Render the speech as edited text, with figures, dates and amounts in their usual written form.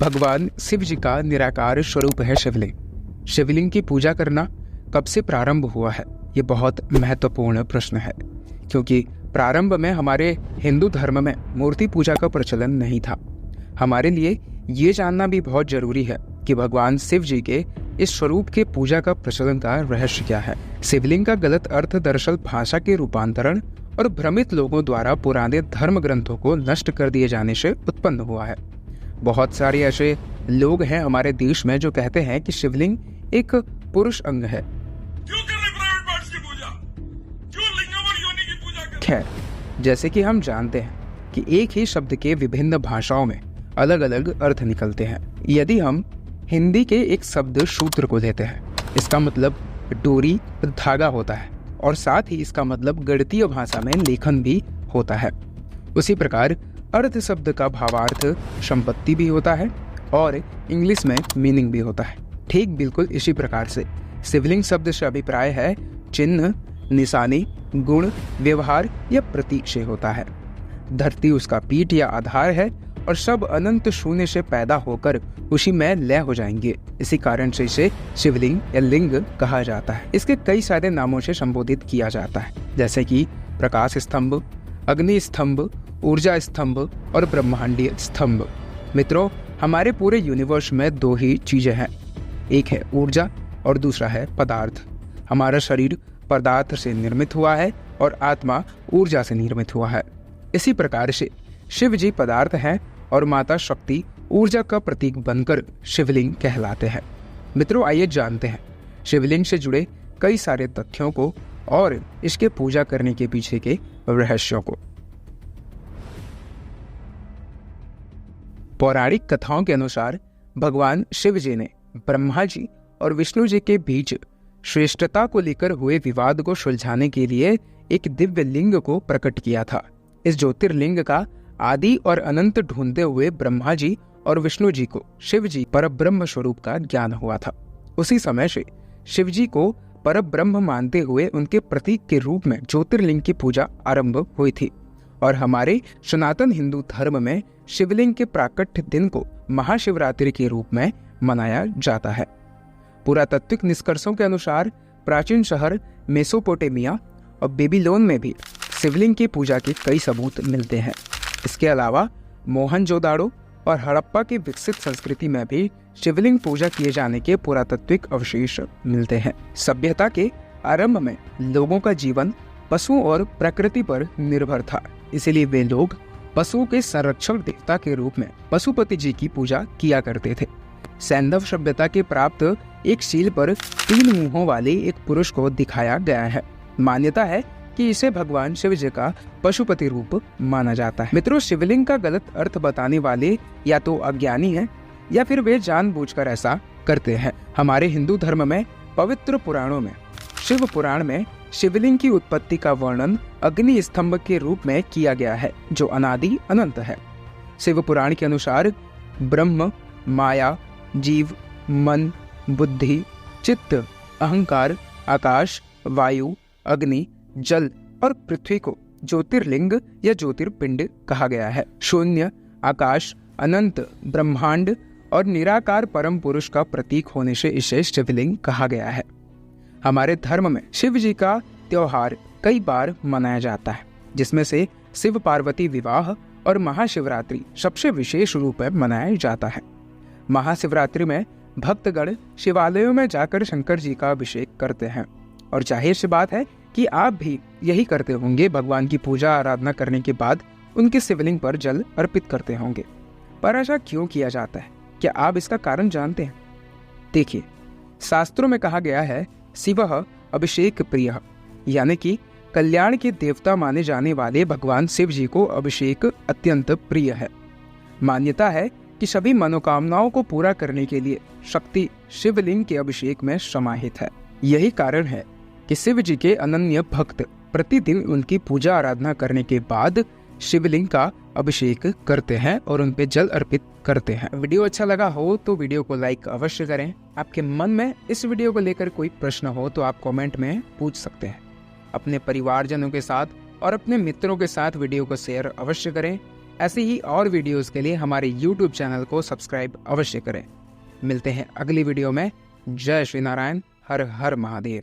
भगवान शिव जी का निराकार स्वरूप है शिवलिंग। शिवलिंग की पूजा करना कब से प्रारंभ हुआ है? ये बहुत महत्वपूर्ण प्रश्न है, क्योंकि प्रारंभ में हमारे हिंदू धर्म में मूर्ति पूजा का प्रचलन नहीं था। हमारे लिए ये जानना भी बहुत जरूरी है कि भगवान शिव जी के इस स्वरूप के पूजा का प्रचलन का रहस्य क्या है। शिवलिंग का गलत अर्थ दरअसल भाषा के रूपांतरण और भ्रमित लोगों द्वारा पुराने धर्म ग्रंथों को नष्ट कर दिए जाने से उत्पन्न हुआ है। बहुत सारे ऐसे लोग हैं हमारे देश में जो कहते हैं कि शिवलिंग एक पुरुष अंग है। क्यों कर रहे प्राइवेट पार्ट्स की पूजा? क्यों लिंगम और योनि की पूजा कर? खैर, जैसे कि हम जानते हैं कि एक ही शब्द के विभिन्न भाषाओं में अलग अलग अर्थ निकलते हैं। यदि हम हिंदी के एक शब्द सूत्र को लेते हैं, इसका मतलब डोरी धागा होता है और साथ ही इसका मतलब गणितीय भाषा में लेखन भी होता है। उसी प्रकार अर्थ शब्द का भावार्थ संपत्ति भी होता है और इंग्लिश में मीनिंग भी होता है। ठीक बिल्कुल इसी प्रकार से शिवलिंग शब्द से अभिप्राय है चिन्ह, निशानी, गुण, व्यवहार या प्रतीक से होता है। धरती उसका पीठ या आधार है और सब अनंत शून्य से पैदा होकर उसी में लय हो जाएंगे। इसी कारण से इसे शिवलिंग या लिंग कहा जाता है। इसके कई सारे नामों से संबोधित किया जाता है, जैसे कि प्रकाश स्तंभ, अग्नि स्तंभ, ऊर्जा स्तंभ और ब्रह्मांडीय स्तंभ। मित्रों, हमारे पूरे यूनिवर्स में दो ही चीजें हैं, एक है ऊर्जा और दूसरा है पदार्थ। हमारा शरीर पदार्थ से निर्मित हुआ है और आत्मा ऊर्जा से निर्मित हुआ है। इसी प्रकार से शिव जी पदार्थ हैं और माता शक्ति ऊर्जा का प्रतीक बनकर शिवलिंग कहलाते हैं। मित्रों, आइए जानते हैं शिवलिंग से जुड़े कई सारे तथ्यों को और इसके पूजा करने के पीछे के रहस्यों को। पौराणिक कथाओं के अनुसार भगवान शिव जी ने ब्रह्मा जी और विष्णु जी के बीच श्रेष्ठता को लेकर हुए विवाद को सुलझाने के लिए एक दिव्य लिंग को प्रकट किया था। इस ज्योतिर्लिंग का आदि और अनंत ढूंढते हुए ब्रह्मा जी और विष्णु जी को शिव जी परब्रह्म स्वरूप का ज्ञान हुआ था। उसी समय से शिव जी को परब्रह्म मानते हुए उनके प्रतीक के रूप में ज्योतिर्लिंग की पूजा आरंभ हुई थी और हमारे सनातन हिंदू धर्म में शिवलिंग के प्राकट्य दिन को महाशिवरात्रि के रूप में मनाया जाता है। पुरातात्विक निष्कर्षों के अनुसार प्राचीन शहर मेसोपोटामिया और बेबीलोन में भी शिवलिंग की पूजा के कई सबूत मिलते हैं। इसके अलावा मोहनजोदाड़ो और हड़प्पा की विकसित संस्कृति में भी शिवलिंग पूजा किए जाने के पुरातात्विक अवशेष मिलते हैं। सभ्यता के आरंभ में लोगों का जीवन पशुओं और प्रकृति पर निर्भर था, इसलिए वे लोग पशुओं के संरक्षक देवता के रूप में पशुपति जी की पूजा किया करते थे। सैंधव सभ्यता के प्राप्त एक शील पर 3 मुंहों वाले एक पुरुष को दिखाया गया है। मान्यता है कि इसे भगवान शिव जी का पशुपति रूप माना जाता है। मित्रों, शिवलिंग का गलत अर्थ बताने वाले या तो अज्ञानी हैं या फिर वे जानबूझकर ऐसा करते हैं। हमारे हिंदू धर्म में पवित्र पुराणों में शिव पुराण में शिवलिंग की उत्पत्ति का वर्णन अग्नि स्तंभ के रूप में किया गया है, जो अनादि अनंत है। शिव पुराण के अनुसार ब्रह्म, माया, जीव, मन, बुद्धि, चित्त, अहंकार, आकाश, वायु, अग्नि, जल और पृथ्वी को ज्योतिर्लिंग या ज्योतिर्पिंड कहा गया है। शून्य, आकाश, अनंत, ब्रह्मांड और निराकार परम पुरुष का प्रतीक होने से इसे शिवलिंग कहा गया है। हमारे धर्म में शिव जी का त्योहार कई बार मनाया जाता है, जिसमें से शिव पार्वती विवाह और महाशिवरात्रि सबसे विशेष रूप में मनाया जाता है। महाशिवरात्रि में भक्तगण शिवालयों में जाकर शंकर जी का अभिषेक करते हैं और जाहिर सी बात है कि आप भी यही करते होंगे। भगवान की पूजा आराधना करने के बाद उनके शिवलिंग पर जल अर्पित करते होंगे। पर ऐसा क्यों किया जाता है? क्या आप इसका कारण जानते हैं? देखिए, शास्त्रों में कहा गया है शिवः अभिषेक प्रियः, यानी कि कल्याण के देवता माने जाने वाले भगवान शिव जी को अभिषेक अत्यंत प्रिय है। मान्यता है कि सभी मनोकामनाओं को पूरा करने के लिए शक्ति शिवलिंग के अभिषेक में समाहित है। यही कारण है कि शिव जी के अनन्य भक्त प्रतिदिन उनकी पूजा आराधना करने के बाद शिवलिंग का अभिषेक करते हैं और उन पे जल अर्पित करते हैं। वीडियो अच्छा लगा हो तो वीडियो को लाइक अवश्य करें। आपके मन में इस वीडियो को लेकर कोई प्रश्न हो तो आप कमेंट में पूछ सकते हैं। अपने परिवारजनों के साथ और अपने मित्रों के साथ वीडियो को शेयर अवश्य करें। ऐसी ही और वीडियोस के लिए हमारे यूट्यूब चैनल को सब्सक्राइब अवश्य करें। मिलते हैं अगली वीडियो में। जय श्री नारायण। हर हर महादेव।